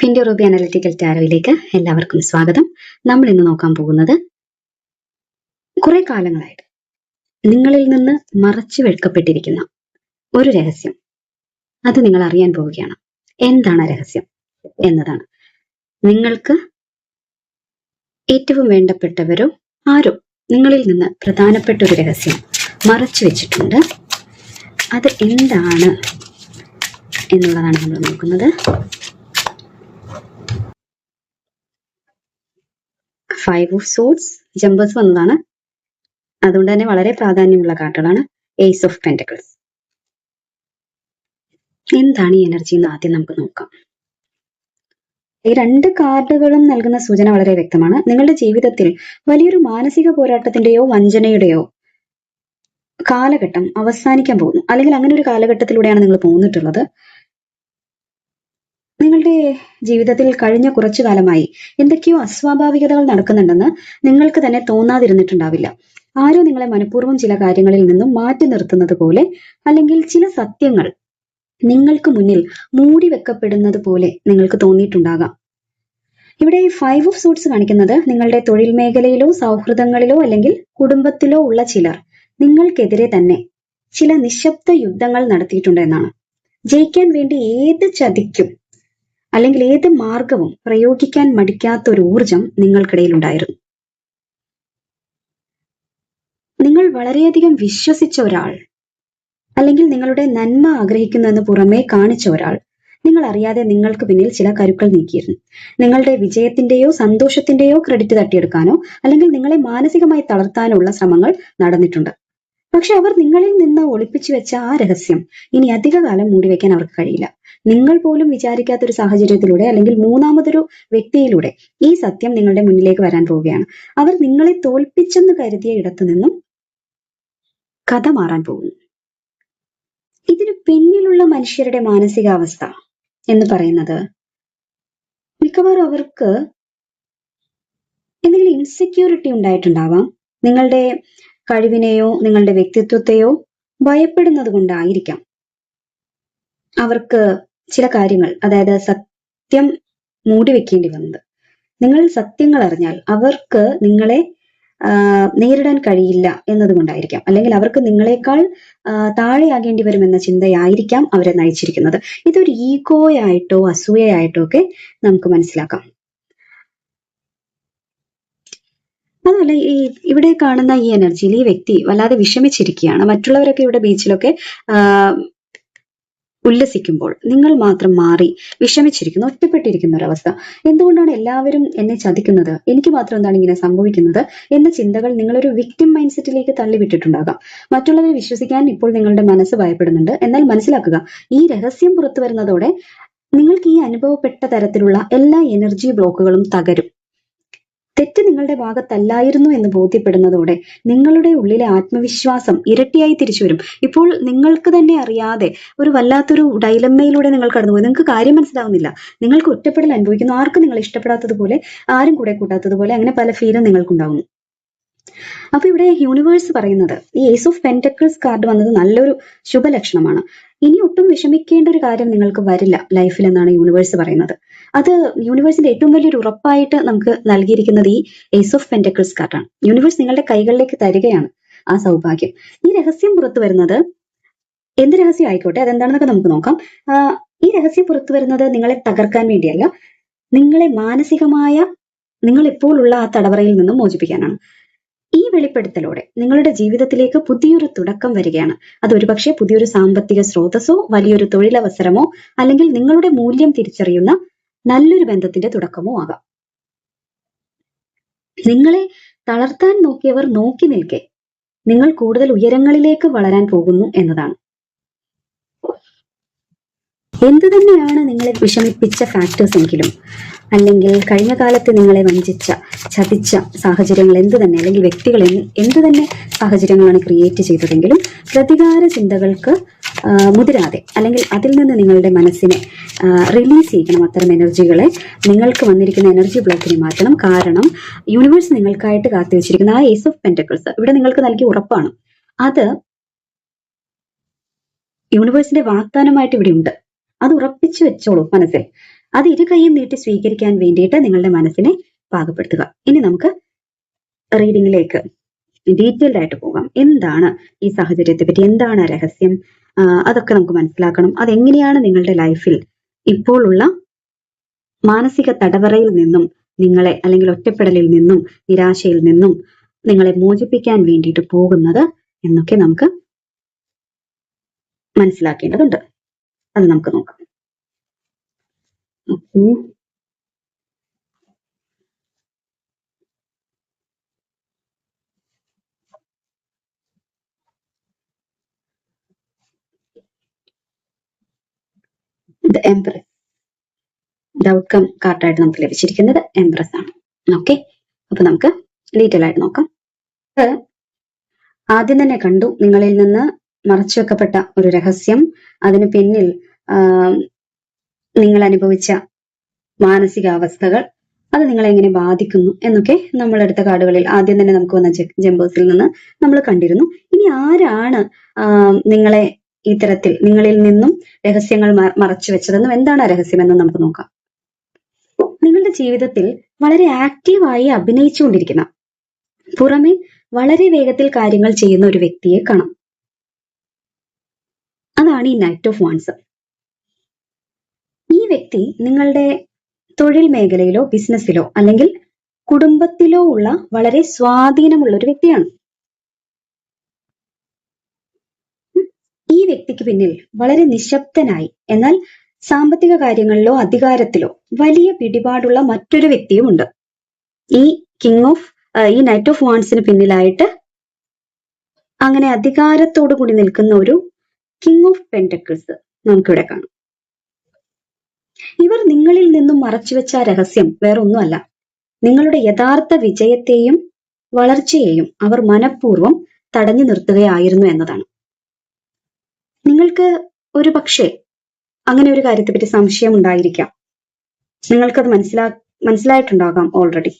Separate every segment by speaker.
Speaker 1: Findo Ruby analytical ടാരോയിലേക്ക് എല്ലാവർക്കും സ്വാഗതം. നമ്മൾ ഇന്ന് നോക്കാൻ പോകുന്നത് കുറെ കാലങ്ങളായിട്ട് നിങ്ങളിൽ നിന്ന് മറച്ചു വെക്കപ്പെട്ടിരിക്കുന്ന ഒരു രഹസ്യം. അത് നിങ്ങൾ അറിയാൻ പോവുകയാണ്. എന്താണ് രഹസ്യം എന്നതാണ്. നിങ്ങൾക്ക് ഏറ്റവും വേണ്ടപ്പെട്ടവരോ ആരോ നിങ്ങളിൽ നിന്ന് പ്രധാനപ്പെട്ട ഒരു രഹസ്യം മറച്ചു വെച്ചിട്ടുണ്ട്. അത് എന്താണ് എന്നുള്ളതാണ് നമ്മൾ നോക്കുന്നത്. 5 ഓഫ് സോർഡ്സ് ജമ്പേഴ്സ് വന്നതാണ്. അതുകൊണ്ട് തന്നെ വളരെ പ്രാധാന്യമുള്ള കാർഡുകളാണ്. Ace of pentacles. എന്താണ് ഈ എനർജി എന്ന് ആദ്യം നമുക്ക് നോക്കാം. ഈ രണ്ട് കാർഡുകളും നൽകുന്ന സൂചന വളരെ വ്യക്തമാണ്. നിങ്ങളുടെ ജീവിതത്തിൽ വലിയൊരു മാനസിക പോരാട്ടത്തിന്റെയോ വഞ്ചനയുടെയോ കാലഘട്ടം അവസാനിക്കാൻ പോകുന്നു. അല്ലെങ്കിൽ അങ്ങനെ ഒരു കാലഘട്ടത്തിലൂടെയാണ് നിങ്ങൾ പോന്നിട്ടുള്ളത്. നിങ്ങളുടെ ജീവിതത്തിൽ കഴിഞ്ഞ കുറച്ചു കാലമായി എന്തൊക്കെയോ അസ്വാഭാവികതകൾ നടക്കുന്നുണ്ടെന്ന് നിങ്ങൾക്ക് തന്നെ തോന്നാതിരുന്നിട്ടുണ്ടാവില്ല. ആരോ നിങ്ങളെ മനഃപൂർവ്വം ചില കാര്യങ്ങളിൽ നിന്നും മാറ്റി നിർത്തുന്നത് പോലെ, അല്ലെങ്കിൽ ചില സത്യങ്ങൾ നിങ്ങൾക്ക് മുന്നിൽ മൂടി വെക്കപ്പെടുന്നത് പോലെ നിങ്ങൾക്ക് തോന്നിയിട്ടുണ്ടാകാം. ഇവിടെ 5 ഓഫ് സൂട്ട്സ് കാണിക്കുന്നത് നിങ്ങളുടെ തൊഴിൽ മേഖലയിലോ സൗഹൃദങ്ങളിലോ അല്ലെങ്കിൽ കുടുംബത്തിലോ ഉള്ള ചിലർ നിങ്ങൾക്കെതിരെ തന്നെ ചില നിശബ്ദ യുദ്ധങ്ങൾ നടത്തിയിട്ടുണ്ട് എന്നാണ്. ജയിക്കാൻ വേണ്ടി ഏത് ചതിക്കും അല്ലെങ്കിൽ ഏത് മാർഗവും പ്രയോഗിക്കാൻ മടിക്കാത്ത ഒരു ഊർജം നിങ്ങൾക്കിടയിൽ ഉണ്ടായിരുന്നു. നിങ്ങൾ വളരെയധികം വിശ്വസിച്ച ഒരാൾ, അല്ലെങ്കിൽ നിങ്ങളുടെ നന്മ ആഗ്രഹിക്കുന്നതിന് പുറമേ കാണിച്ച ഒരാൾ നിങ്ങൾ അറിയാതെ നിങ്ങൾക്ക് പിന്നിൽ ചില കരുക്കൾ നീക്കിയിരുന്നു. നിങ്ങളുടെ വിജയത്തിന്റെയോ സന്തോഷത്തിന്റെയോ ക്രെഡിറ്റ് തട്ടിയെടുക്കാനോ അല്ലെങ്കിൽ നിങ്ങളെ മാനസികമായി തളർത്താനുള്ള ശ്രമങ്ങൾ നടന്നിട്ടുണ്ട്. പക്ഷെ അവർ നിങ്ങളിൽ നിന്ന് ഒളിപ്പിച്ചു വെച്ച ആ രഹസ്യം ഇനി അധികകാലം മൂടിവെക്കാൻ അവർക്ക് കഴിയില്ല. നിങ്ങൾ പോലും വിചാരിക്കാത്തൊരു സാഹചര്യത്തിലൂടെ അല്ലെങ്കിൽ മൂന്നാമതൊരു വ്യക്തിയിലൂടെ ഈ സത്യം നിങ്ങളുടെ മുന്നിലേക്ക് വരാൻ പോവുകയാണ്. അവർ നിങ്ങളെ തോൽപ്പിച്ചെന്ന് കരുതിയ ഇടത്തു നിന്നും കഥ മാറാൻ പോകുന്നു. ഇതിന് പിന്നിലുള്ള മനുഷ്യരുടെ മാനസികാവസ്ഥ എന്ന് പറയുന്നത് മിക്കവാറും അവർക്ക് എന്തെങ്കിലും ഇൻസെക്യൂരിറ്റി ഉണ്ടായിട്ടുണ്ടാവാം. നിങ്ങളുടെ കഴിവിനെയോ നിങ്ങളുടെ വ്യക്തിത്വത്തെയോ ഭയപ്പെടുന്നത് കൊണ്ടായിരിക്കാം അവർക്ക് ചില കാര്യങ്ങൾ, അതായത് സത്യം മൂടി വെക്കേണ്ടി വന്നത്. നിങ്ങൾ സത്യങ്ങൾ അറിഞ്ഞാൽ അവർക്ക് നിങ്ങളെ നേരിടാൻ കഴിയില്ല എന്നതുകൊണ്ടായിരിക്കാം, അല്ലെങ്കിൽ അവർക്ക് നിങ്ങളെക്കാൾ താഴെയാകേണ്ടി വരുമെന്ന ചിന്തയായിരിക്കാം അവരെ നയിച്ചിരിക്കുന്നത്. ഇതൊരു ഈഗോയായിട്ടോ അസൂയയായിട്ടോ ഒക്കെ നമുക്ക് മനസ്സിലാക്കാം. അതല്ല, ഇവിടെ കാണുന്ന ഈ എനർജിയിൽ ഈ വ്യക്തി വല്ലാതെ വിഷമിച്ചിരിക്കുകയാണ്. മറ്റുള്ളവരൊക്കെ ഇവിടെ ബീച്ചിലൊക്കെ ഉല്ലസിക്കുമ്പോൾ നിങ്ങൾ മാത്രം മാറി വിഷമിച്ചിരിക്കുന്നു, ഒറ്റപ്പെട്ടിരിക്കുന്ന ഒരവസ്ഥ. എന്തുകൊണ്ടാണ് എല്ലാവരും എന്നെ ചതിക്കുന്നത്, എനിക്ക് മാത്രം എന്താണ് ഇങ്ങനെ സംഭവിക്കുന്നത് എന്ന ചിന്തകൾ നിങ്ങളൊരു വിക്ടിം മൈൻഡ് സെറ്റിലേക്ക് തള്ളിവിട്ടിട്ടുണ്ടാകാം. മറ്റുള്ളവരെ വിശ്വസിക്കാൻ ഇപ്പോൾ നിങ്ങളുടെ മനസ്സ് ഭയപ്പെടുന്നുണ്ട്. എന്നാൽ മനസ്സിലാക്കുക, ഈ രഹസ്യം പുറത്തു വരുന്നതോടെ നിങ്ങൾക്ക് ഈ അനുഭവപ്പെട്ട തരത്തിലുള്ള എല്ലാ എനർജി ബ്ലോക്കുകളും തകരും. തെറ്റ് നിങ്ങളുടെ ഭാഗത്തല്ലായിരുന്നു എന്ന് ബോധ്യപ്പെടുന്നതോടെ നിങ്ങളുടെ ഉള്ളിലെ ആത്മവിശ്വാസം ഇരട്ടിയായി തിരിച്ചു വരും. ഇപ്പോൾ നിങ്ങൾക്ക് തന്നെ അറിയാതെ ഒരു വല്ലാത്തൊരു ഡൈലമ്മയിലൂടെ നിങ്ങൾ കടന്നുപോയി. നിങ്ങൾക്ക് കാര്യം മനസ്സിലാവുന്നില്ല. നിങ്ങൾക്ക് ഒറ്റപ്പെടൽ അനുഭവിക്കുന്നു. ആർക്കും നിങ്ങൾ ഇഷ്ടപ്പെടാത്തതുപോലെ, ആരും കൂടെ കൂട്ടാത്തതുപോലെ, അങ്ങനെ പല ഫീലും നിങ്ങൾക്കുണ്ടാവുന്നു. അപ്പൊ ഇവിടെ യൂണിവേഴ്സ് പറയുന്നത്, ഈ ഏസ് ഓഫ് പെന്റക്കിൾസ് കാർഡ് വന്നത് നല്ലൊരു ശുഭലക്ഷണമാണ്. ഇനി ഒട്ടും വിഷമിക്കേണ്ട ഒരു കാര്യം നിങ്ങൾക്ക് വരില്ല ലൈഫിൽ എന്നാണ് യൂണിവേഴ്സ് പറയുന്നത്. അത് യൂണിവേഴ്സിന്റെ ഏറ്റവും വലിയൊരു ഉറപ്പായിട്ട് നമുക്ക് നൽകിയിരിക്കുന്നത് ഈ ഏസ് ഓഫ് പെന്റക്കിൾസ് കാർഡാണ്. യൂണിവേഴ്സ് നിങ്ങളുടെ കൈകളിലേക്ക് തരികയാണ് ആ സൗഭാഗ്യം. ഈ രഹസ്യം പുറത്തു വരുന്നത് എന്ത് രഹസ്യം ആയിക്കോട്ടെ, അതെന്താണെന്നൊക്കെ നമുക്ക് നോക്കാം. ഈ രഹസ്യം പുറത്തു വരുന്നത് നിങ്ങളെ തകർക്കാൻ വേണ്ടിയല്ല, നിങ്ങളെ മാനസികമായ നിങ്ങൾ ഇപ്പോൾ ഉള്ള ആ തടവറയിൽ നിന്നും മോചിപ്പിക്കാനാണ്. ഈ വെളിപ്പെടുത്തലോടെ നിങ്ങളുടെ ജീവിതത്തിലേക്ക് പുതിയൊരു തുടക്കം വരികയാണ്. അത് ഒരുപക്ഷെ പുതിയൊരു സാമ്പത്തിക സ്രോതസ്സോ വലിയൊരു തൊഴിലവസരമോ അല്ലെങ്കിൽ നിങ്ങളുടെ മൂല്യം തിരിച്ചറിയുന്ന നല്ലൊരു ബന്ധത്തിന്റെ തുടക്കമോ ആകാം. നിങ്ങളെ തളർത്താൻ നോക്കിയവർ നോക്കി നിൽക്കെ നിങ്ങൾ കൂടുതൽ ഉയരങ്ങളിലേക്ക് വളരാൻ പോകുന്നു എന്നതാണ്. എന്തു തന്നെയാണ് നിങ്ങളെ വിഷമിപ്പിച്ച ഫാക്ടേഴ്സ് എങ്കിലും, അല്ലെങ്കിൽ കഴിഞ്ഞ കാലത്ത് നിങ്ങളെ വഞ്ചിച്ച ചതിച്ച സാഹചര്യങ്ങൾ എന്തു തന്നെ, അല്ലെങ്കിൽ വ്യക്തികൾ എന്തു തന്നെ സാഹചര്യങ്ങളാണ് ക്രിയേറ്റ് ചെയ്തതെങ്കിലും, പ്രതികാര ചിന്തകൾക്ക് മുതിരാതെ, അല്ലെങ്കിൽ അതിൽ നിന്ന് നിങ്ങളുടെ മനസ്സിനെ റിലീസ് ചെയ്യണം. അത്തരം എനർജികളെ, നിങ്ങൾക്ക് വന്നിരിക്കുന്ന എനർജി ബ്ലോക്കിനെ മാറ്റണം. കാരണം യൂണിവേഴ്സ് നിങ്ങൾക്കായിട്ട് കാത്തുവെച്ചിരിക്കുന്ന ആ ഏസ് ഓഫ് പെന്റക്കിൾസ് ഇവിടെ നിങ്ങൾക്ക് നൽകിയ ഉറപ്പാണ്. അത് യൂണിവേഴ്സിന്റെ വാഗ്ദാനമായിട്ട് ഇവിടെ ഉണ്ട്. അത് ഉറപ്പിച്ചു വെച്ചോളൂ മനസ്സിൽ. അത് ഇരു കൈയും നീട്ടി സ്വീകരിക്കാൻ വേണ്ടിയിട്ട് നിങ്ങളുടെ മനസ്സിനെ പാകപ്പെടുത്തുക. ഇനി നമുക്ക് റീഡിങ്ങിലേക്ക് ഡീറ്റെയിൽഡ് ആയിട്ട് പോകാം. എന്താണ് ഈ സാഹചര്യത്തെ പറ്റി, എന്താണ് രഹസ്യം, അതൊക്കെ നമുക്ക് മനസ്സിലാക്കണം. അതെങ്ങനെയാണ് നിങ്ങളുടെ ലൈഫിൽ ഇപ്പോഴുള്ള മാനസിക തടവറയിൽ നിന്നും നിങ്ങളെ, അല്ലെങ്കിൽ ഒറ്റപ്പെടലിൽ നിന്നും നിരാശയിൽ നിന്നും നിങ്ങളെ മോചിപ്പിക്കാൻ വേണ്ടിയിട്ട് പോകുന്നത് എന്നൊക്കെ നമുക്ക് മനസ്സിലാക്കേണ്ടതുണ്ട്. അത് നമുക്ക് നോക്കാം. ദ എംപ്രസ്, ദ ഔട്ട്കം കാർഡായിട്ട് നമുക്ക് ലഭിച്ചിരിക്കുന്നത് എംപ്രസ് ആണ്. ഓക്കെ, അപ്പൊ നമുക്ക് ഡീറ്റെയിൽ ആയിട്ട് നോക്കാം. ആദ്യം തന്നെ കണ്ടു, നിങ്ങളിൽ നിന്ന് മറച്ചു വെക്കപ്പെട്ട ഒരു രഹസ്യം, അതിന് പിന്നിൽ നിങ്ങൾ അനുഭവിച്ച മാനസികാവസ്ഥകൾ, അത് നിങ്ങളെ എങ്ങനെ ബാധിക്കുന്നു എന്നൊക്കെ നമ്മളെടുത്ത കാർഡുകളിൽ ആദ്യം തന്നെ നമുക്ക് വന്ന ജമ്പേഴ്സിൽ നിന്ന് നമ്മൾ കണ്ടിരുന്നു. ഇനി ആരാണ് നിങ്ങളെ ഇത്തരത്തിൽ നിങ്ങളിൽ നിന്നും രഹസ്യങ്ങൾ മറച്ചു വെച്ചതെന്നും എന്താണ് ആ രഹസ്യമെന്നും നമുക്ക് നോക്കാം. നിങ്ങളുടെ ജീവിതത്തിൽ വളരെ ആക്റ്റീവായി അഭിനയിച്ചുകൊണ്ടിരിക്കുന്ന, പുറമെ വളരെ വേഗത്തിൽ കാര്യങ്ങൾ ചെയ്യുന്ന ഒരു വ്യക്തിയെ കാണാം. അതാണ് ഈ നൈറ്റ് ഓഫ് വാൻസ്. ഈ വ്യക്തി നിങ്ങളുടെ തൊഴിൽ മേഖലയിലോ ബിസിനസ്സിലോ അല്ലെങ്കിൽ കുടുംബത്തിലോ ഉള്ള വളരെ സ്വാധീനമുള്ള ഒരു വ്യക്തിയാണ്. ഈ വ്യക്തിക്ക് പിന്നിൽ വളരെ നിശബ്ദനായി, എന്നാൽ സാമ്പത്തിക കാര്യങ്ങളിലോ അധികാരത്തിലോ വലിയ പിടിപാടുള്ള മറ്റൊരു വ്യക്തിയുമുണ്ട്. ഈ നൈറ്റ് ഓഫ് വാൻസിന് പിന്നിലായിട്ട് അങ്ങനെ അധികാരത്തോടു കൂടി നിൽക്കുന്ന ഒരു കിങ് ഓഫ് പെന്റക്കിൾസ് നമുക്കിവിടെ കാണാം. ഇവർ നിങ്ങളിൽ നിന്നും മറച്ചുവെച്ച രഹസ്യം വേറൊന്നുമല്ല, നിങ്ങളുടെ യഥാർത്ഥ വിജയത്തെയും വളർച്ചയെയും അവർ മനഃപൂർവ്വം തടഞ്ഞു നിർത്തുകയായിരുന്നു എന്നതാണ്. നിങ്ങൾക്ക് ഒരു പക്ഷേ അങ്ങനെ ഒരു കാര്യത്തെപ്പറ്റി സംശയം ഉണ്ടായിരിക്കാം. നിങ്ങൾക്കത് മനസ്സിലായിട്ടുണ്ടാകാം ഓൾറെഡി.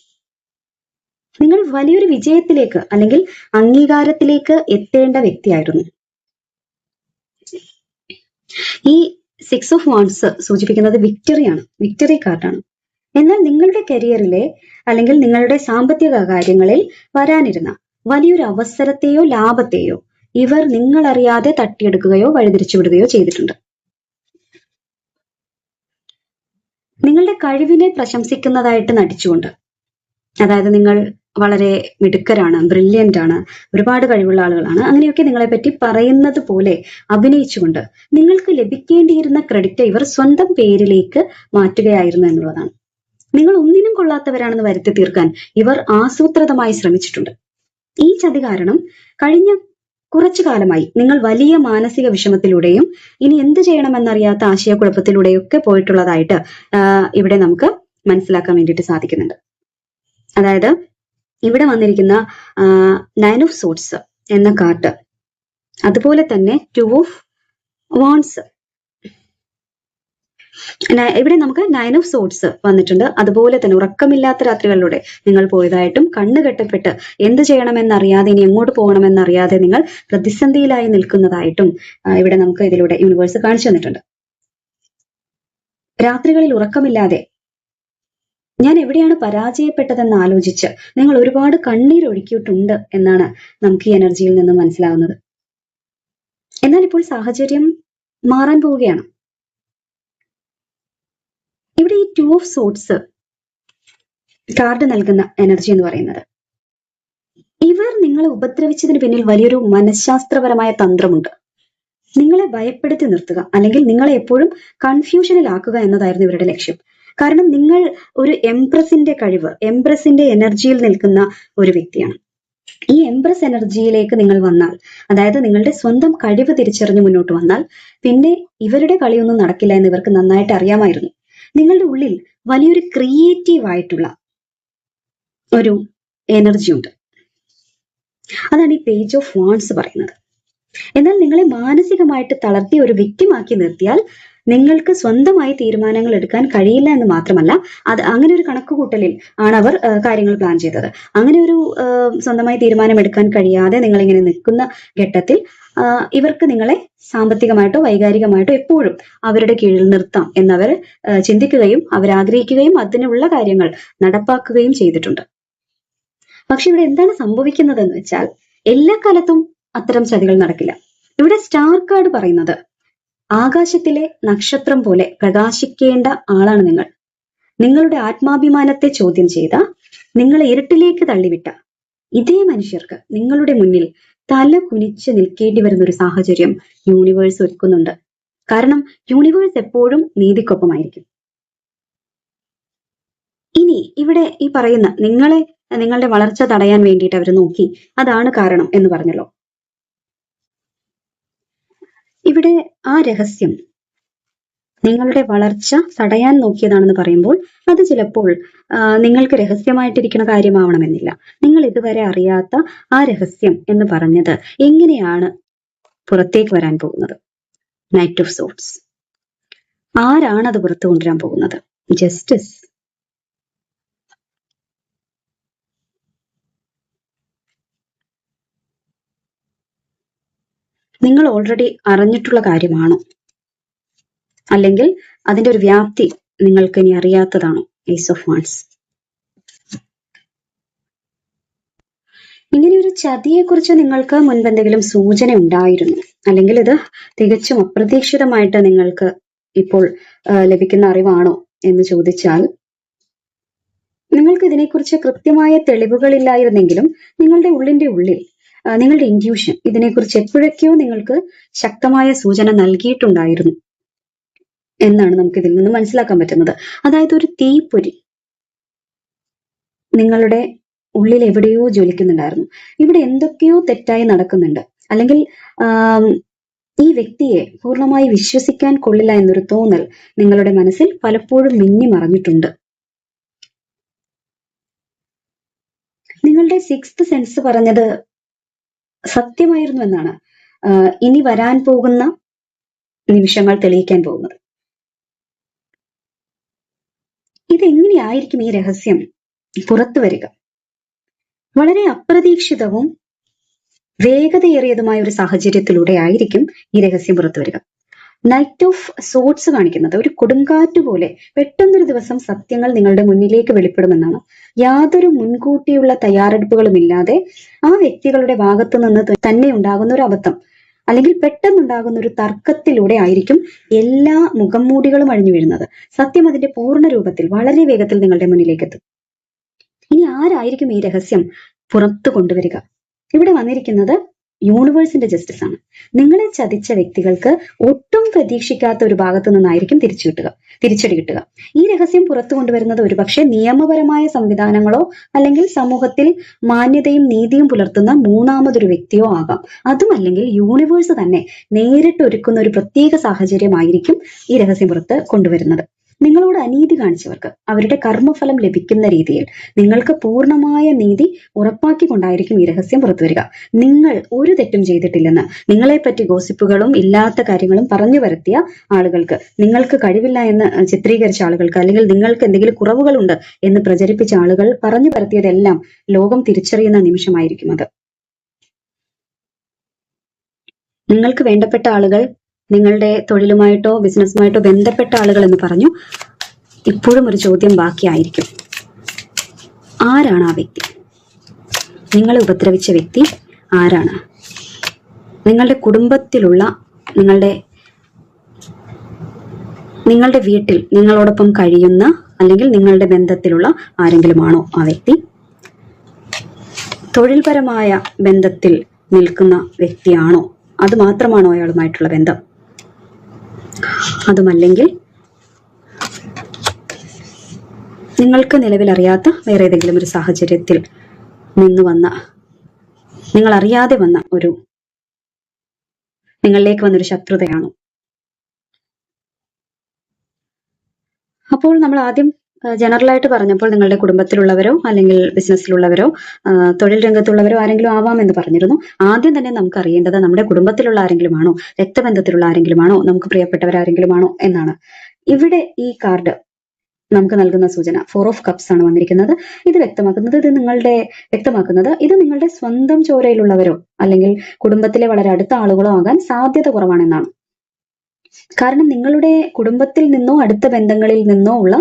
Speaker 1: നിങ്ങൾ വലിയൊരു വിജയത്തിലേക്ക് അല്ലെങ്കിൽ അംഗീകാരത്തിലേക്ക് എത്തേണ്ട വ്യക്തിയായിരുന്നു. ഈ 6 ഓഫ് വാൻസ് സൂചിപ്പിക്കുന്നത് വിക്ടറിയാണ്, വിക്ടറി കാർഡാണ്. എന്നാൽ നിങ്ങളുടെ കരിയറിലെ അല്ലെങ്കിൽ നിങ്ങളുടെ സാമ്പത്തിക കാര്യങ്ങളിൽ വരാനിരുന്ന വലിയൊരു അവസരത്തെയോ ലാഭത്തെയോ ഇവർ നിങ്ങളറിയാതെ തട്ടിയെടുക്കുകയോ വഴിതിരിച്ചുവിടുകയോ ചെയ്തിട്ടുണ്ട്. നിങ്ങളുടെ കഴിവിനെ പ്രശംസിക്കുന്നതായിട്ട് നടിച്ചുകൊണ്ട്, അതായത് നിങ്ങൾ വളരെ മിടുക്കരാണ്, ബ്രില്യൻ്റ് ആണ്, ഒരുപാട് കഴിവുള്ള ആളുകളാണ്, അങ്ങനെയൊക്കെ നിങ്ങളെ പറ്റി പറയുന്നത് പോലെ അഭിനയിച്ചുകൊണ്ട് നിങ്ങൾക്ക് ലഭിക്കേണ്ടിയിരുന്ന ക്രെഡിറ്റ് ഇവർ സ്വന്തം പേരിലേക്ക് മാറ്റുകയായിരുന്നു എന്നുള്ളതാണ്. നിങ്ങൾ ഒന്നിനും കൊള്ളാത്തവരാണെന്ന് വരുത്തി തീർക്കാൻ ഇവർ ആസൂത്രിതമായി ശ്രമിച്ചിട്ടുണ്ട്. ഈ ചതി കാരണം കഴിഞ്ഞ കുറച്ചു കാലമായി നിങ്ങൾ വലിയ മാനസിക വിഷമത്തിലൂടെയും ഇനി എന്ത് ചെയ്യണമെന്നറിയാത്ത ആശയക്കുഴപ്പത്തിലൂടെയൊക്കെ പോയിട്ടുള്ളതായിട്ട് ഇവിടെ നമുക്ക് മനസ്സിലാക്കാൻ വേണ്ടിയിട്ട് സാധിക്കുന്നുണ്ട്. അതായത് ഇവിടെ വന്നിരിക്കുന്ന 9 ഓഫ് സോർട്സ് എന്ന കാർഡ്, അതുപോലെ തന്നെ 2 ഓഫ് വാൻസ്, ഇവിടെ നമുക്ക് 9 ഓഫ് സോർട്സ് വന്നിട്ടുണ്ട്. അതുപോലെ തന്നെ ഉറക്കമില്ലാത്ത രാത്രികളിലൂടെ നിങ്ങൾ പോയതായിട്ടും, കണ്ണ് കെട്ടപ്പെട്ട് എന്ത് ചെയ്യണമെന്നറിയാതെ, ഇനി എങ്ങോട്ട് പോകണമെന്നറിയാതെ നിങ്ങൾ പ്രതിസന്ധിയിലായി നിൽക്കുന്നതായിട്ടും ഇവിടെ നമുക്ക് ഇതിലൂടെ യൂണിവേഴ്സ് കാണിച്ചു തന്നിട്ടുണ്ട്. രാത്രികളിൽ ഉറക്കമില്ലാതെ ഞാൻ എവിടെയാണ് പരാജയപ്പെട്ടതെന്ന് ആലോചിച്ച് നിങ്ങൾ ഒരുപാട് കണ്ണീരൊഴുക്കിയിട്ടുണ്ട് എന്നാണ് നമുക്ക് ഈ എനർജിയിൽ നിന്ന് മനസ്സിലാവുന്നത്. എന്നാൽ ഇപ്പോൾ സാഹചര്യം മാറാൻ പോവുകയാണ്. ഇവിടെ ഈ 2 ഓഫ് സോർട്സ് കാർഡ് നൽകുന്ന എനർജി എന്ന് പറയുന്നത്, ഇവർ നിങ്ങളെ ഉപദ്രവിച്ചതിന് പിന്നിൽ വലിയൊരു മനഃശാസ്ത്രപരമായ തന്ത്രമുണ്ട്. നിങ്ങളെ ഭയപ്പെടുത്തി നിർത്തുക, അല്ലെങ്കിൽ നിങ്ങളെ എപ്പോഴും കൺഫ്യൂഷനിലാക്കുക എന്നതായിരുന്നു ഇവരുടെ ലക്ഷ്യം. കാരണം നിങ്ങൾ ഒരു എംപ്രസിന്റെ കഴിവ്, എംപ്രസിന്റെ എനർജിയിൽ നിൽക്കുന്ന ഒരു വ്യക്തിയാണ്. ഈ എംപ്രസ് എനർജിയിലേക്ക് നിങ്ങൾ വന്നാൽ, അതായത് നിങ്ങളുടെ സ്വന്തം കഴിവ് തിരിച്ചറിഞ്ഞ് മുന്നോട്ട് വന്നാൽ, പിന്നെ ഇവരുടെ കളിയൊന്നും നടക്കില്ല എന്ന് ഇവർക്ക് നന്നായിട്ട് അറിയാമായിരുന്നു. നിങ്ങളുടെ ഉള്ളിൽ വലിയൊരു ക്രിയേറ്റീവ് ആയിട്ടുള്ള ഒരു എനർജി ഉണ്ട്. അതാണ് ഈ പേജ് ഓഫ് വാൻസ് പറയുന്നത്. എന്നാൽ നിങ്ങളെ മാനസികമായിട്ട് തളർത്തി ഒരു വ്യക്തിമാക്കി നിർത്തിയാൽ നിങ്ങൾക്ക് സ്വന്തമായി തീരുമാനങ്ങൾ എടുക്കാൻ കഴിയില്ല എന്ന് മാത്രമല്ല, അത് അങ്ങനെ ഒരു കണക്കുകൂട്ടലിൽ ആണ് അവർ കാര്യങ്ങൾ പ്ലാൻ ചെയ്തത്. അങ്ങനെ ഒരു സ്വന്തമായി തീരുമാനം എടുക്കാൻ കഴിയാതെ നിങ്ങൾ ഇങ്ങനെ നിൽക്കുന്ന ഘട്ടത്തിൽ ഇവർക്ക് നിങ്ങളെ സാമ്പത്തികമായിട്ടോ വൈകാരികമായിട്ടോ എപ്പോഴും അവരുടെ കീഴിൽ നിർത്താം എന്നവർ ചിന്തിക്കുകയും അവരാഗ്രഹിക്കുകയും അതിനുള്ള കാര്യങ്ങൾ നടപ്പാക്കുകയും ചെയ്തിട്ടുണ്ട്. പക്ഷെ ഇവിടെ എന്താണ് സംഭവിക്കുന്നത് എന്ന് വെച്ചാൽ, എല്ലാ കാലത്തും അത്തരം ചതികൾ നടക്കില്ല. ഇവിടെ സ്റ്റാർ കാർഡ് പറയുന്നത് ആകാശത്തിലെ നക്ഷത്രം പോലെ പ്രകാശിക്കേണ്ട ആളാണ് നിങ്ങൾ. നിങ്ങളുടെ ആത്മാഭിമാനത്തെ ചോദ്യം ചെയ്ത, നിങ്ങളെ ഇരുട്ടിലേക്ക് തള്ളിവിട്ട ഇതേ മനുഷ്യർക്ക് നിങ്ങളുടെ മുന്നിൽ തല കുനിച്ച് നിൽക്കേണ്ടി വരുന്ന ഒരു സാഹചര്യം യൂണിവേഴ്സ് ഒരുക്കുന്നുണ്ട്. കാരണം യൂണിവേഴ്സ് എപ്പോഴും നീതിക്കൊപ്പമായിരിക്കും. ഇനി ഇവിടെ ഈ പറയുന്ന നിങ്ങളുടെ വളർച്ച തടയാൻ വേണ്ടിയിട്ട് അവർ നോക്കി, അതാണ് കാരണം എന്ന് പറഞ്ഞല്ലോ. ഇവിടെ ആ രഹസ്യം നിങ്ങളുടെ വളർച്ച തടയാൻ നോക്കിയതാണെന്ന് പറയുമ്പോൾ അത് ചിലപ്പോൾ നിങ്ങൾക്ക് രഹസ്യമായിട്ടിരിക്കുന്ന കാര്യമാവണമെന്നില്ല. നിങ്ങൾ ഇതുവരെ അറിയാത്ത ആ രഹസ്യം എന്ന് പറഞ്ഞത് എങ്ങനെയാണ് പുറത്തേക്ക് വരാൻ പോകുന്നത്? Knight of sorts. ആരാണ് അത് പുറത്തു കൊണ്ടുവരാൻ പോകുന്നത്? ജസ്റ്റിസ്. നിങ്ങൾ ഓൾറെഡി അറിഞ്ഞിട്ടുള്ള കാര്യമാണോ, അല്ലെങ്കിൽ അതിന്റെ ഒരു വ്യാപ്തി നിങ്ങൾക്ക് ഇനി അറിയാത്തതാണോ? Ace of wands. ഇങ്ങനെ ഒരു ചതിയെ കുറിച്ച് നിങ്ങൾക്ക് മുൻപ് എന്തെങ്കിലും സൂചന ഉണ്ടായിരുന്നു, അല്ലെങ്കിൽ ഇത് തികച്ചും അപ്രതീക്ഷിതമായിട്ട് നിങ്ങൾക്ക് ഇപ്പോൾ ലഭിക്കുന്ന അറിവാണോ എന്ന് ചോദിച്ചാൽ, നിങ്ങൾക്ക് ഇതിനെക്കുറിച്ച് കൃത്യമായ തെളിവുകളില്ലായിരുന്നെങ്കിലും നിങ്ങളുടെ ഉള്ളിന്റെ ഉള്ളിൽ നിങ്ങളുടെ ഇൻറ്റ്യൂഷൻ ഇതിനെക്കുറിച്ച് എപ്പോഴൊക്കെയോ നിങ്ങൾക്ക് ശക്തമായ സൂചന നൽകിയിട്ടുണ്ടായിരുന്നു എന്നാണ് നമുക്ക് ഇതിൽ നിന്ന് മനസ്സിലാക്കാൻ പറ്റുന്നത്. അതായത് ഒരു തീപ്പൊരി നിങ്ങളുടെ ഉള്ളിൽ എവിടെയോ ജ്വലിക്കുന്നുണ്ടായിരുന്നു. ഇവിടെ എന്തൊക്കെയോ തെറ്റായി നടക്കുന്നുണ്ട്, അല്ലെങ്കിൽ ഈ വ്യക്തിയെ പൂർണ്ണമായി വിശ്വസിക്കാൻ കൊള്ളില്ല എന്നൊരു തോന്നൽ നിങ്ങളുടെ മനസ്സിൽ പലപ്പോഴും മിന്നി മറഞ്ഞിട്ടുണ്ട്. നിങ്ങളുടെ സിക്സ്ത് സെൻസ് പറഞ്ഞത് സത്യമായിരുന്നു എന്നാണ് ഇനി വരാൻ പോകുന്ന നിമിഷങ്ങൾ തെളിയിക്കാൻ പോകുന്നത്. ഇതെങ്ങനെയായിരിക്കും ഈ രഹസ്യം പുറത്തു വരിക? വളരെ അപ്രതീക്ഷിതവും വേഗതയേറിയതുമായ ഒരു സാഹചര്യത്തിലൂടെ ആയിരിക്കും ഈ രഹസ്യം പുറത്തു വരിക. നൈറ്റ് ഓഫ് സോർട്സ് കാണിക്കുന്നത് ഒരു കൊടുങ്കാറ്റ് പോലെ പെട്ടെന്നൊരു ദിവസം സത്യങ്ങൾ നിങ്ങളുടെ മുന്നിലേക്ക് വെളിപ്പെടുമെന്നാണ്. യാതൊരു മുൻകൂട്ടിയുള്ള തയ്യാറെടുപ്പുകളും ഇല്ലാതെ ആ വ്യക്തികളുടെ ഭാഗത്തു നിന്ന് തന്നെ ഉണ്ടാകുന്ന ഒരു അബദ്ധം, അല്ലെങ്കിൽ പെട്ടെന്നുണ്ടാകുന്ന ഒരു തർക്കത്തിലൂടെ ആയിരിക്കും എല്ലാ മുഖംമൂടികളും അഴിഞ്ഞു വീഴുന്നത്. സത്യം അതിന്റെ പൂർണ്ണ രൂപത്തിൽ വളരെ വേഗത്തിൽ നിങ്ങളുടെ മുന്നിലേക്ക് എത്തും. ഇനി ആരായിരിക്കും ഈ രഹസ്യം പുറത്തു കൊണ്ടുവരിക? ഇവിടെ വന്നിരിക്കുന്നത് യൂണിവേഴ്സിന്റെ ജസ്റ്റിസ് ആണ്. നിങ്ങളെ ചതിച്ച വ്യക്തികൾക്ക് ഒട്ടും പ്രതീക്ഷിക്കാത്ത ഒരു ഭാഗത്തു നിന്നായിരിക്കും തിരിച്ചടി കിട്ടുക. ഈ രഹസ്യം പുറത്തു കൊണ്ടുവരുന്നത് ഒരുപക്ഷെ നിയമപരമായ സംവിധാനങ്ങളോ അല്ലെങ്കിൽ സമൂഹത്തിൽ മാന്യതയും നീതിയും പുലർത്തുന്ന മൂന്നാമതൊരു വ്യക്തിയോ ആകാം. അതും അല്ലെങ്കിൽ യൂണിവേഴ്സ് തന്നെ നേരിട്ട് ഒരുക്കുന്ന ഒരു പ്രത്യേക സാഹചര്യമായിരിക്കും ഈ രഹസ്യം പുറത്ത് കൊണ്ടുവരുന്നത്. നിങ്ങളോട് അനീതി കാണിച്ചവർക്ക് അവരുടെ കർമ്മഫലം ലഭിക്കുന്ന രീതിയിൽ നിങ്ങൾക്ക് പൂർണ്ണമായ നീതി ഉറപ്പാക്കിക്കൊണ്ടായിരിക്കും ഈ രഹസ്യം പുറത്തുവരിക. നിങ്ങൾ ഒരു തെറ്റും ചെയ്തിട്ടില്ലെന്ന് നിങ്ങളെപ്പറ്റി ഗോസിപ്പുകളും ഇല്ലാത്ത കാര്യങ്ങളും പറഞ്ഞു വരുത്തിയ ആളുകൾക്ക്, നിങ്ങൾക്ക് കഴിവില്ല എന്ന് ചിത്രീകരിച്ച ആളുകൾക്ക്, അല്ലെങ്കിൽ നിങ്ങൾക്ക് എന്തെങ്കിലും കുറവുകളുണ്ട് എന്ന് പ്രചരിപ്പിച്ച ആളുകൾ പറഞ്ഞു പരത്തിയതെല്ലാം ലോകം തിരിച്ചറിയുന്ന നിമിഷമായിരിക്കും അത്. നിങ്ങൾക്ക് വേണ്ടപ്പെട്ട ആളുകൾ, നിങ്ങളുടെ തൊഴിലുമായിട്ടോ ബിസിനസ്സുമായിട്ടോ ബന്ധപ്പെട്ട ആളുകൾ എന്ന് പറഞ്ഞു. ഇപ്പോഴും ഒരു ചോദ്യം ബാക്കിയായിരിക്കും. ആരാണ് ആ വ്യക്തി? നിങ്ങളെ ഉപദ്രവിച്ച വ്യക്തി ആരാണ്? നിങ്ങളുടെ കുടുംബത്തിലുള്ള, നിങ്ങളുടെ വീട്ടിൽ നിങ്ങളോടൊപ്പം കഴിയുന്ന അല്ലെങ്കിൽ നിങ്ങളുടെ ബന്ധത്തിലുള്ള ആരെങ്കിലും ആണോ ആ വ്യക്തി? തൊഴിൽപരമായ ബന്ധത്തിൽ നിൽക്കുന്ന വ്യക്തിയാണോ? അത് മാത്രമാണോ അയാളുമായിട്ടുള്ള ബന്ധം? അതുമല്ലെങ്കിൽ നിങ്ങൾക്ക് നിലവിലറിയാത്ത വേറെ ഏതെങ്കിലും ഒരു സാഹചര്യത്തിൽ നിന്ന് വന്ന, നിങ്ങൾ അറിയാതെ വന്ന നിങ്ങളിലേക്ക് വന്നൊരു ശത്രുതയാണോ? അപ്പോൾ നമ്മൾ ആദ്യം ജനറൽ ആയിട്ട് പറഞ്ഞപ്പോൾ നിങ്ങളുടെ കുടുംബത്തിലുള്ളവരോ അല്ലെങ്കിൽ ബിസിനസ്സിലുള്ളവരോ തൊഴിൽ രംഗത്തുള്ളവരോ ആരെങ്കിലും ആവാം എന്ന് പറഞ്ഞിരുന്നു. ആദ്യം തന്നെ നമുക്ക് അറിയേണ്ടത് നമ്മുടെ കുടുംബത്തിലുള്ള ആരെങ്കിലും ആണോ, രക്തബന്ധത്തിലുള്ള ആരെങ്കിലും ആണോ, നമുക്ക് പ്രിയപ്പെട്ടവരാരെങ്കിലും ആണോ എന്നാണ്. ഇവിടെ ഈ കാർഡ് നമുക്ക് നൽകുന്ന സൂചന 4 ഓഫ് കപ്സ് ആണ് വന്നിരിക്കുന്നത്. ഇത് വ്യക്തമാക്കുന്നത് ഇത് നിങ്ങളുടെ സ്വന്തം ചോരയിലുള്ളവരോ അല്ലെങ്കിൽ കുടുംബത്തിലെ വളരെ അടുത്ത ആളുകളോ ആകാൻ സാധ്യത കുറവാണെന്നാണ്. കാരണം നിങ്ങളുടെ കുടുംബത്തിൽ നിന്നോ അടുത്ത ബന്ധങ്ങളിൽ നിന്നോ ഉള്ള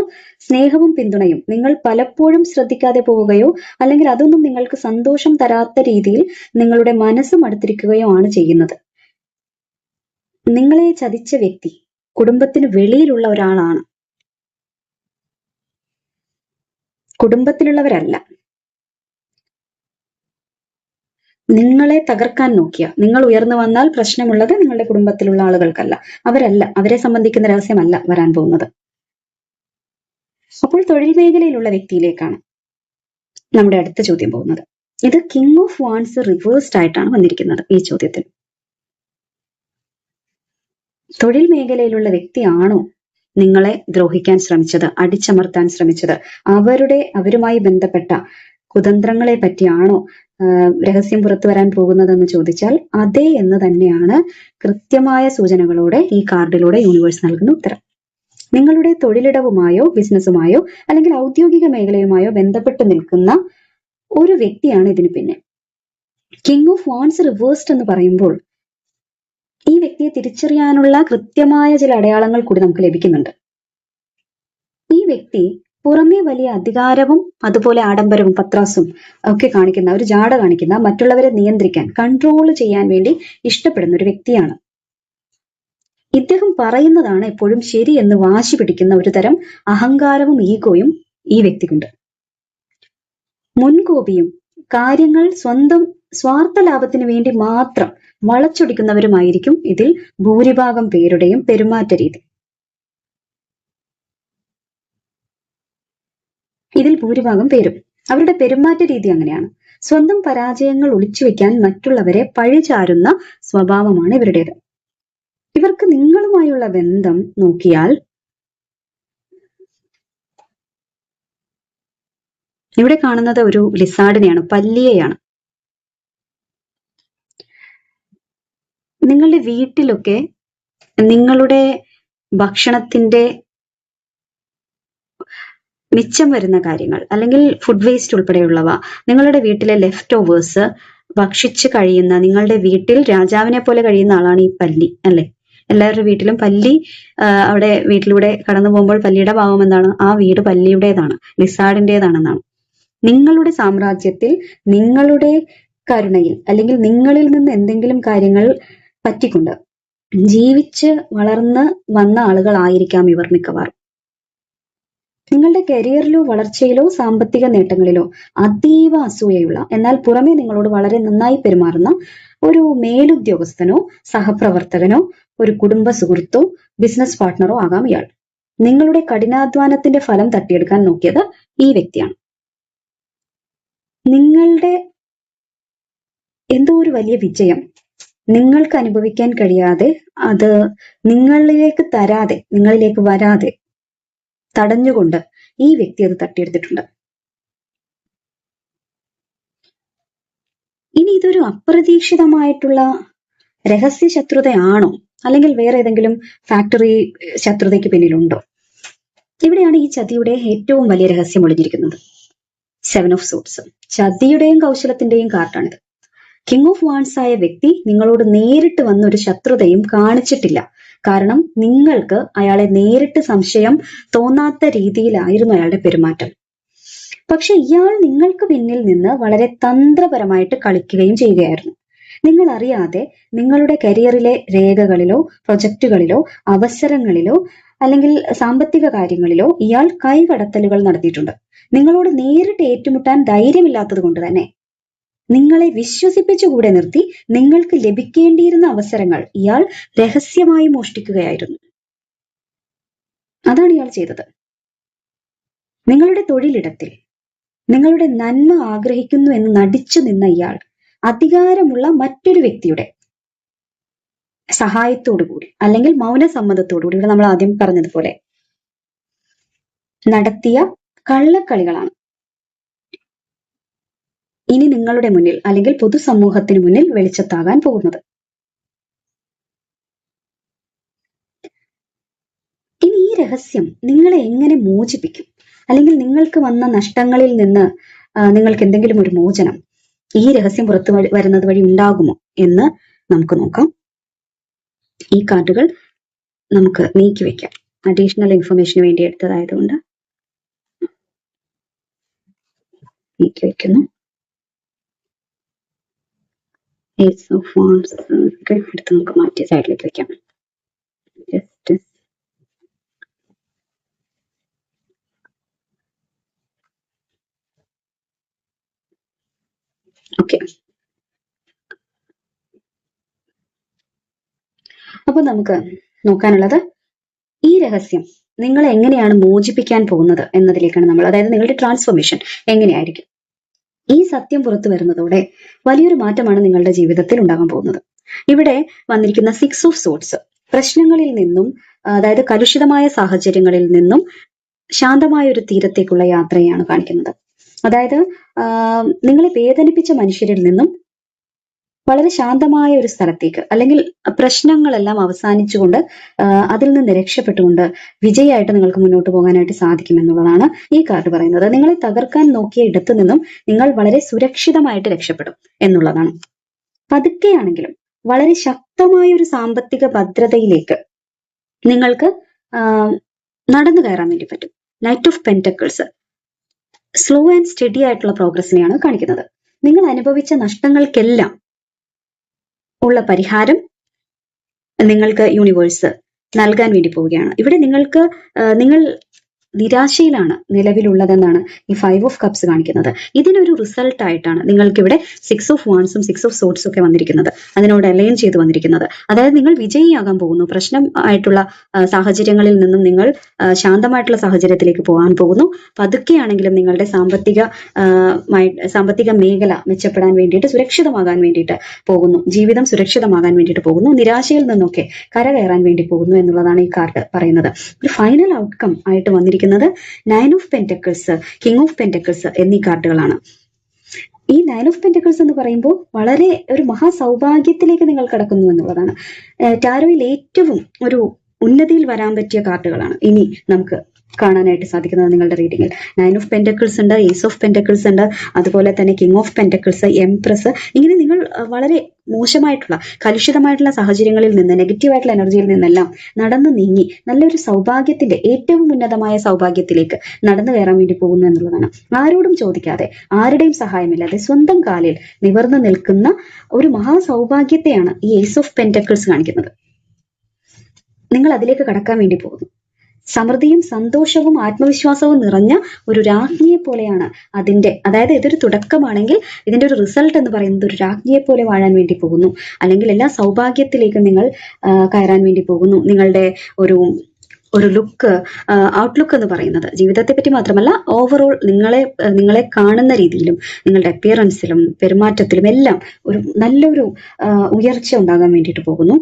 Speaker 1: സ്നേഹവും പിന്തുണയും നിങ്ങൾ പലപ്പോഴും ശ്രദ്ധിക്കാതെ പോവുകയോ അല്ലെങ്കിൽ അതൊന്നും നിങ്ങൾക്ക് സന്തോഷം തരാത്ത രീതിയിൽ നിങ്ങളുടെ മനസ്സ് മടുത്തിരിക്കുകയോ ആണ് ചെയ്യുന്നത്. നിങ്ങളെ ചതിച്ച വ്യക്തി കുടുംബത്തിന് വെളിയിലുള്ള ഒരാളാണ്, കുടുംബത്തിലുള്ളവരല്ല. നിങ്ങളെ തകർക്കാൻ നോക്കിയ, നിങ്ങൾ ഉയർന്നു വന്നാൽ പ്രശ്നമുള്ളത് നിങ്ങളുടെ കുടുംബത്തിലുള്ള ആളുകൾക്കല്ല, അവരെ സംബന്ധിക്കുന്ന രഹസ്യമല്ല വരാൻ പോകുന്നത്. അപ്പോൾ തൊഴിൽ മേഖലയിലുള്ള വ്യക്തിയിലേക്കാണ് നമ്മുടെ അടുത്ത ചോദ്യം പോകുന്നത്. ഇത് കിങ് ഓഫ് വാൻസ് റിവേഴ്സ്ഡ് ആയിട്ടാണ് വന്നിരിക്കുന്നത് ഈ ചോദ്യത്തിൽ. തൊഴിൽ മേഖലയിലുള്ള വ്യക്തിയാണോ നിങ്ങളെ ദ്രോഹിക്കാൻ ശ്രമിച്ചത്, അടിച്ചമർത്താൻ ശ്രമിച്ചത്? അവരുമായി ബന്ധപ്പെട്ട കുതന്ത്രങ്ങളെ പറ്റിയാണോ രഹസ്യം പുറത്തു വരാൻ പോകുന്നതെന്ന് ചോദിച്ചാൽ അതെ എന്ന് തന്നെയാണ് കൃത്യമായ സൂചനകളോടെ ഈ കാർഡിലൂടെ യൂണിവേഴ്സ് നൽകുന്ന ഉത്തരം. നിങ്ങളുടെ തൊഴിലിടവുമായോ ബിസിനസ്സുമായോ അല്ലെങ്കിൽ ഔദ്യോഗിക മേഖലയുമായോ ബന്ധപ്പെട്ട് നിൽക്കുന്ന ഒരു വ്യക്തിയാണ് ഇതിന് പിന്നിൽ. കിങ് ഓഫ് വാൻസ് റിവേഴ്സ്ഡ് എന്ന് പറയുമ്പോൾ ഈ വ്യക്തിയെ തിരിച്ചറിയാനുള്ള കൃത്യമായ ചില അടയാളങ്ങൾ കൂടി നമുക്ക് ലഭിക്കുന്നുണ്ട്. ഈ വ്യക്തി പുറമേ വലിയ അധികാരവും അതുപോലെ ആഡംബരവും പത്രാസും ഒക്കെ കാണിക്കുന്ന, ഒരു ജാട കാണിക്കുന്ന, മറ്റുള്ളവരെ നിയന്ത്രിക്കാൻ, കൺട്രോൾ ചെയ്യാൻ വേണ്ടി ഇഷ്ടപ്പെടുന്ന ഒരു വ്യക്തിയാണ്. ഇദ്ദേഹം പറയുന്നതാണ് എപ്പോഴും ശരി എന്ന് വാശി പിടിക്കുന്ന ഒരു തരം അഹങ്കാരവും ഈഗോയും ഈ വ്യക്തിക്കുണ്ട്. മുൻകോപിയും കാര്യങ്ങൾ സ്വന്തം സ്വാർത്ഥ ലാഭത്തിന് വേണ്ടി മാത്രം വളച്ചൊടിക്കുന്നവരുമായിരിക്കും ഇതിൽ ഭൂരിഭാഗം പേരുടെയും പെരുമാറ്റ രീതി. അവരുടെ പെരുമാറ്റ രീതി അങ്ങനെയാണ്. സ്വന്തം പരാജയങ്ങൾ ഒളിച്ചുവെക്കാൻ മറ്റുള്ളവരെ പഴിചാരുന്ന സ്വഭാവമാണ് ഇവരുടേത്. ഇവർക്ക് നിങ്ങളുമായുള്ള ബന്ധം നോക്കിയാൽ ഇവിടെ കാണുന്നത് ഒരു ലിസാർഡിനെയാണ്, പല്ലിയെയാണ്. നിങ്ങളുടെ വീട്ടിലൊക്കെ നിങ്ങളുടെ ഭക്ഷണത്തിന്റെ മിച്ചം വരുന്ന കാര്യങ്ങൾ അല്ലെങ്കിൽ ഫുഡ് വേസ്റ്റ് ഉൾപ്പെടെയുള്ളവ, നിങ്ങളുടെ വീട്ടിലെ ലെഫ്റ്റ് ഓവേഴ്സ് ഭക്ഷിച്ച് കഴിയുന്ന, നിങ്ങളുടെ വീട്ടിൽ രാജാവിനെ പോലെ കഴിയുന്ന ആളാണ് ഈ പല്ലി, അല്ലെ? എല്ലാവരുടെ വീട്ടിലും പല്ലി അവിടെ വീട്ടിലൂടെ കടന്നു പോകുമ്പോൾ പല്ലിയുടെ ഭാവം എന്താണ്? ആ വീട് പല്ലിയുടേതാണ്, ലിസാർഡിൻ്റെതാണെന്നാണ്. നിങ്ങളുടെ സാമ്രാജ്യത്തിൽ നിങ്ങളുടെ കരുണയിൽ അല്ലെങ്കിൽ നിങ്ങളിൽ നിന്ന് എന്തെങ്കിലും കാര്യങ്ങൾ പറ്റിക്കൊണ്ട് ജീവിച്ച് വളർന്ന് വന്ന ആളുകളായിരിക്കാം ഇവർ മിക്കവാറും. നിങ്ങളുടെ കരിയറിലോ വളർച്ചയിലോ സാമ്പത്തിക നേട്ടങ്ങളിലോ അതീവ അസൂയയുള്ള, എന്നാൽ പുറമെ നിങ്ങളോട് വളരെ നന്നായി പെരുമാറുന്ന ഒരു മേലുദ്യോഗസ്ഥനോ സഹപ്രവർത്തകനോ ഒരു കുടുംബ സുഹൃത്തോ ബിസിനസ് പാർട്ട്ണറോ ആകാം ഇയാൾ. നിങ്ങളുടെ കഠിനാധ്വാനത്തിന്റെ ഫലം തട്ടിയെടുക്കാൻ നോക്കിയത് ഈ വ്യക്തിയാണ്. നിങ്ങളുടെ എന്തോ ഒരു വലിയ വിജയം നിങ്ങൾക്ക് അനുഭവിക്കാൻ കഴിയാതെ, അത് നിങ്ങളിലേക്ക് വരാതെ തടഞ്ഞുകൊണ്ട് ഈ വ്യക്തി അത് തട്ടിയെടുത്തിട്ടുണ്ട്. ഇനി ഇതൊരു അപ്രതീക്ഷിതമായിട്ടുള്ള രഹസ്യ ശത്രുതയാണോ അല്ലെങ്കിൽ വേറെ ഏതെങ്കിലും ഫാക്ടറി ശത്രുതയ്ക്ക് പിന്നിലുണ്ടോ? ഇവിടെയാണ് ഈ ചതിയുടെ ഏറ്റവും വലിയ രഹസ്യം ഒളിഞ്ഞിരിക്കുന്നത്. 7 ഓഫ് സോർട്സ്, ചതിയുടെയും കൗശലത്തിന്റെയും കാർഡാണിത്. കിങ് ഓഫ് വാൻസ് ആയ വ്യക്തി നിങ്ങളോട് നേരിട്ട് വന്ന ഒരു ശത്രുതയും കാണിച്ചിട്ടില്ല. കാരണം നിങ്ങൾക്ക് അയാളെ നേരിട്ട് സംശയം തോന്നാത്ത രീതിയിലായിരുന്നു അയാളുടെ പെരുമാറ്റം. പക്ഷെ ഇയാൾ നിങ്ങൾക്ക് പിന്നിൽ നിന്ന് വളരെ തന്ത്രപരമായിട്ട് കളിക്കുകയും ചെയ്യുകയായിരുന്നു. നിങ്ങൾ അറിയാതെ നിങ്ങളുടെ കരിയറിലെ രേഖകളിലോ പ്രൊജക്റ്റുകളിലോ അവസരങ്ങളിലോ അല്ലെങ്കിൽ സാമ്പത്തിക കാര്യങ്ങളിലോ ഇയാൾ കൈകടത്തലുകൾ നടത്തിയിട്ടുണ്ട്. നിങ്ങളോട് നേരിട്ട് ഏറ്റുമുട്ടാൻ ധൈര്യമില്ലാത്തത് കൊണ്ട് തന്നെ നിങ്ങളെ വിശ്വസിപ്പിച്ചുകൂടെ നിർത്തി നിങ്ങൾക്ക് ലഭിക്കേണ്ടിയിരുന്ന അവസരങ്ങൾ ഇയാൾ രഹസ്യമായി മോഷ്ടിക്കുകയായിരുന്നു. അതാണ് ഇയാൾ ചെയ്തത്. നിങ്ങളുടെ തൊഴിലിടത്തിൽ നിങ്ങളുടെ നന്മ ആഗ്രഹിക്കുന്നു എന്ന് നടിച്ചു നിന്ന ഇയാൾ അധികാരമുള്ള മറ്റൊരു വ്യക്തിയുടെ സഹായത്തോടുകൂടി അല്ലെങ്കിൽ മൗനസമ്മതത്തോടുകൂടി, ഇവിടെ നമ്മൾ ആദ്യം പറഞ്ഞതുപോലെ നടത്തിയ കള്ളക്കളികളാണ് ഇനി നിങ്ങളുടെ മുന്നിൽ അല്ലെങ്കിൽ പൊതുസമൂഹത്തിന് മുന്നിൽ വെളിച്ചത്താകാൻ പോകുന്നത്. ഇനി ഈ രഹസ്യം നിങ്ങളെ എങ്ങനെ മോചിപ്പിക്കും, അല്ലെങ്കിൽ നിങ്ങൾക്ക് വന്ന നഷ്ടങ്ങളിൽ നിന്ന് നിങ്ങൾക്ക് എന്തെങ്കിലും ഒരു മോചനം ഈ രഹസ്യം പുറത്തു വരുന്നത് വഴി ഉണ്ടാകുമോ എന്ന് നമുക്ക് നോക്കാം. ഈ കാർഡുകൾ നമുക്ക് നീക്കി വെക്കാം, അഡീഷണൽ ഇൻഫർമേഷന് വേണ്ടി എടുത്തതായതുകൊണ്ട് നീക്കി വെക്കുന്നു. ഏസ് ഓഫ് വാണ്ട്സ് എടുത്ത് നമുക്ക് മാറ്റി സൈഡിലേക്ക് വെക്കാം. Just okay. അപ്പൊ നമുക്ക് നോക്കാനുള്ളത് ഈ രഹസ്യം നിങ്ങളെ എങ്ങനെയാണ് മോചിപ്പിക്കാൻ പോകുന്നത് എന്നതിലേക്കാണ് നമ്മൾ. അതായത് നിങ്ങളുടെ ട്രാൻസ്ഫോർമേഷൻ എങ്ങനെയായിരിക്കും. ഈ സത്യം പുറത്തു വരുന്നതോടെ വലിയൊരു മാറ്റമാണ് നിങ്ങളുടെ ജീവിതത്തിൽ ഉണ്ടാകാൻ പോകുന്നത്. ഇവിടെ വന്നിരിക്കുന്ന 6 ഓഫ് സോർട്സ് പ്രശ്നങ്ങളിൽ നിന്നും, അതായത് കലുഷിതമായ സാഹചര്യങ്ങളിൽ നിന്നും ശാന്തമായ ഒരു തീരത്തേക്കുള്ള യാത്രയാണ് കാണിക്കുന്നത്. അതായത് നിങ്ങളെ വേദനിപ്പിച്ച മനുഷ്യരിൽ നിന്നും വളരെ ശാന്തമായ ഒരു സ്ഥലത്തേക്ക്, അല്ലെങ്കിൽ പ്രശ്നങ്ങളെല്ലാം അവസാനിച്ചുകൊണ്ട് അതിൽ നിന്ന് രക്ഷപ്പെട്ടുകൊണ്ട് വിജയമായിട്ട് നിങ്ങൾക്ക് മുന്നോട്ട് പോകാനായിട്ട് സാധിക്കും എന്നുള്ളതാണ് ഈ കാർഡ് പറയുന്നത്. നിങ്ങളെ തകർക്കാൻ നോക്കിയ ഇടത്തു നിന്നും നിങ്ങൾ വളരെ സുരക്ഷിതമായിട്ട് രക്ഷപ്പെടും എന്നുള്ളതാണ്. പതുക്കെയാണെങ്കിലും വളരെ ശക്തമായ ഒരു സാമ്പത്തിക ഭദ്രതയിലേക്ക് നിങ്ങൾക്ക് നടന്നു കയറാൻ വേണ്ടി പറ്റും. Knight of pentacles slow and study ആയിട്ടുള്ള പ്രോഗ്രസിനെയാണ് കാണിക്കുന്നത്. നിങ്ങൾ അനുഭവിച്ച നഷ്ടങ്ങൾക്കെല്ലാം ഉള്ള പരിഹാരം നിങ്ങൾക്ക് യൂണിവേഴ്സ് നൽകാൻ വേണ്ടി പോവുകയാണ്. ഇവിടെ നിങ്ങൾ നിരാശയിലാണ് നിലവിലുള്ളതെന്നാണ് ഈ 5 ഓഫ് കപ്സ് കാണിക്കുന്നത്. ഇതിനൊരു റിസൾട്ട് ആയിട്ടാണ് നിങ്ങൾക്ക് ഇവിടെ 6 ഓഫ് വാൺസും 6 ഓഫ് സോർട്സും ഒക്കെ വന്നിരിക്കുന്നത്, അതിനോട് അലൈൻ ചെയ്ത് വന്നിരിക്കുന്നത്. അതായത് നിങ്ങൾ വിജയിയാകാൻ പോകുന്നു. പ്രശ്നം ആയിട്ടുള്ള സാഹചര്യങ്ങളിൽ നിന്നും നിങ്ങൾ ശാന്തമായിട്ടുള്ള സാഹചര്യത്തിലേക്ക് പോകാൻ പോകുന്നു. പതുക്കെയാണെങ്കിലും നിങ്ങളുടെ സാമ്പത്തിക മേഖല മെച്ചപ്പെടാൻ വേണ്ടിയിട്ട്, സുരക്ഷിതമാകാൻ വേണ്ടിയിട്ട് പോകുന്നു. ജീവിതം സുരക്ഷിതമാകാൻ വേണ്ടിയിട്ട് പോകുന്നു. നിരാശയിൽ നിന്നൊക്കെ കരകയറാൻ വേണ്ടി പോകുന്നു എന്നുള്ളതാണ് ഈ കാർഡ് പറയുന്നത്. ഒരു ഫൈനൽ ഔട്ട്കം ആയിട്ട് വന്നിരിക്കുന്നത് 9 of pentacles, king of pentacles എന്നീ കാർഡുകളാണ്. ഈ 9 ഓഫ് പെന്റക്കിൾസ് എന്ന് പറയുമ്പോൾ വളരെ ഒരു മഹാസൗഭാഗ്യത്തിലേക്ക് നിങ്ങൾ കടക്കുന്നു എന്നുള്ളതാണ്. ടാരോയിൽ ഏറ്റവും ഒരു ഉന്നതിയിൽ വരാൻ പറ്റിയ കാർഡുകളാണ് ഇനി നമുക്ക് കാണാനായിട്ട് സാധിക്കുന്നത് നിങ്ങളുടെ റീഡിങ്ങിൽ. 9 ഓഫ് പെന്റക്കിൾസ് ഉണ്ട്, ഏസ് ഓഫ് പെന്റക്കിൾസ് ഉണ്ട്, അതുപോലെ തന്നെ കിങ് ഓഫ് പെന്റക്കിൾസ്, എംപ്രസ്. ഇങ്ങനെ നിങ്ങൾ വളരെ മോശമായിട്ടുള്ള കലുഷിതമായിട്ടുള്ള സാഹചര്യങ്ങളിൽ നിന്ന്, നെഗറ്റീവായിട്ടുള്ള എനർജിയിൽ നിന്നെല്ലാം നടന്നു നീങ്ങി നല്ലൊരു സൗഭാഗ്യത്തിന്റെ, ഏറ്റവും ഉന്നതമായ സൗഭാഗ്യത്തിലേക്ക് നടന്നു കയറാൻ വേണ്ടി പോകുന്നു എന്നുള്ളതാണ്. ആരോടും ചോദിക്കാതെ, ആരുടെയും സഹായമില്ലാതെ സ്വന്തം കാലിൽ നിവർന്നു നിൽക്കുന്ന ഒരു മഹാസൗഭാഗ്യത്തെയാണ് ഈ ഏസ് ഓഫ് പെന്റക്കിൾസ് കാണിക്കുന്നത്. നിങ്ങൾ അതിലേക്ക് കടക്കാൻ വേണ്ടി പോകുന്നു. സമൃദ്ധിയും സന്തോഷവും ആത്മവിശ്വാസവും നിറഞ്ഞ ഒരു രാജ്ഞിയെ പോലെയാണ് അതിന്റെ, അതായത് ഇതൊരു തുടക്കമാണെങ്കിൽ ഇതിന്റെ ഒരു റിസൾട്ട് എന്ന് പറയുന്നത് ഒരു രാജ്ഞിയെ പോലെ വാഴാൻ വേണ്ടി പോകുന്നു, അല്ലെങ്കിൽ എല്ലാ സൗഭാഗ്യത്തിലേക്കും നിങ്ങൾ കയറാൻ വേണ്ടി പോകുന്നു. നിങ്ങളുടെ ഒരു ലുക്ക്, ഔട്ട്ലുക്ക് എന്ന് പറയുന്നത് ജീവിതത്തെ പറ്റി മാത്രമല്ല, ഓവറോൾ നിങ്ങളെ കാണുന്ന രീതിയിലും നിങ്ങളുടെ അപ്പിയറൻസിലും പെരുമാറ്റത്തിലും എല്ലാം ഒരു നല്ലൊരു ഉയർച്ച ഉണ്ടാകാൻ വേണ്ടിയിട്ട് പോകുന്നു.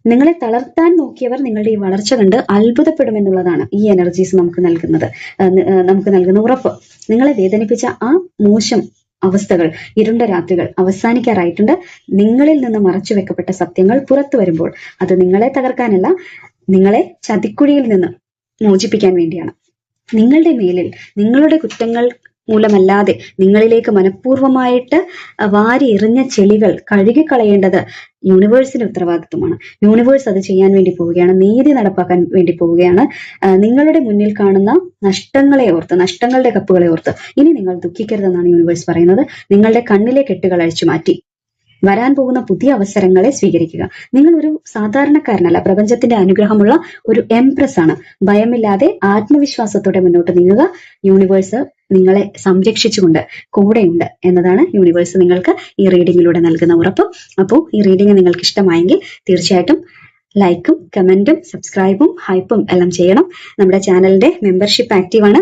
Speaker 1: നിങ്ങളെ തളർത്താൻ നോക്കിയവർ നിങ്ങളുടെ ഈ വളർച്ച കണ്ട് അത്ഭുതപ്പെടുമെന്നുള്ളതാണ് ഈ എനർജീസ് നമുക്ക് നൽകുന്ന ഉറപ്പ്. നിങ്ങളെ വേദനിപ്പിച്ച ആ മോശം അവസ്ഥകൾ, ഇരുണ്ട രാത്രികൾ അവസാനിക്കാറായിട്ടുണ്ട്. നിങ്ങളിൽ നിന്ന് മറച്ചു വെക്കപ്പെട്ട സത്യങ്ങൾ പുറത്തു വരുമ്പോൾ അത് നിങ്ങളെ തകർക്കാനല്ല, നിങ്ങളെ ചതിക്കുഴിയിൽ നിന്ന് മോചിപ്പിക്കാൻ വേണ്ടിയാണ്. നിങ്ങളുടെ മേലിൽ നിങ്ങളുടെ കുറ്റങ്ങൾ മൂലമല്ലാതെ നിങ്ങളിലേക്ക് മനഃപൂർവ്വമായിട്ട് വാരി എറിഞ്ഞ ചെളികൾ കഴുകിക്കളയേണ്ടത് യൂണിവേഴ്സിന്റെ ഉത്തരവാദിത്വമാണ്. യൂണിവേഴ്സ് അത് ചെയ്യാൻ വേണ്ടി പോവുകയാണ്, നീതി നടപ്പാക്കാൻ വേണ്ടി പോവുകയാണ്. നിങ്ങളുടെ മുന്നിൽ കാണുന്ന നഷ്ടങ്ങളെ ഓർത്ത്, നഷ്ടങ്ങളുടെ കപ്പുകളെ ഓർത്ത് ഇനി നിങ്ങൾ ദുഃഖിക്കരുതെന്നാണ് യൂണിവേഴ്സ് പറയുന്നത്. നിങ്ങളുടെ കണ്ണിലെ കെട്ടുകൾ അഴിച്ചു മാറ്റി വരാൻ പോകുന്ന പുതിയ അവസരങ്ങളെ സ്വീകരിക്കുക. നിങ്ങൾ ഒരു സാധാരണക്കാരനല്ല, പ്രപഞ്ചത്തിന്റെ അനുഗ്രഹമുള്ള ഒരു എംപ്രസ് ആണ്. ഭയമില്ലാതെ ആത്മവിശ്വാസത്തോടെ മുന്നോട്ട് നീങ്ങുക. യൂണിവേഴ്സ് നിങ്ങളെ സംരക്ഷിച്ചുകൊണ്ട് കൂടെയുണ്ട് എന്നതാണ് യൂണിവേഴ്സ് നിങ്ങൾക്ക് ഈ റീഡിങ്ങിലൂടെ നൽകുന്ന ഉറപ്പ്. അപ്പോൾ ഈ റീഡിംഗ് നിങ്ങൾക്ക് ഇഷ്ടമായെങ്കിൽ തീർച്ചയായിട്ടും ലൈക്കും കമന്റും സബ്സ്ക്രൈബും ഹൈപ്പും എല്ലാം ചെയ്യണം. നമ്മുടെ ചാനലിന്റെ മെമ്പർഷിപ്പ് ആക്റ്റീവാണ്.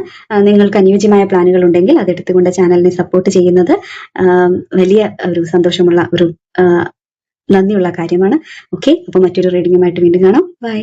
Speaker 1: നിങ്ങൾക്ക് അനുയോജ്യമായ പ്ലാനുകൾ ഉണ്ടെങ്കിൽ അതെടുത്തുകൊണ്ട് ചാനലിനെ സപ്പോർട്ട് ചെയ്യുന്നത് വലിയ ഒരു സന്തോഷമുള്ള ഒരു നന്ദിയുള്ള കാര്യമാണ്. ഓക്കെ, അപ്പൊ മറ്റൊരു റീഡിങ്ങുമായിട്ട് വീണ്ടും കാണാം. ബൈ.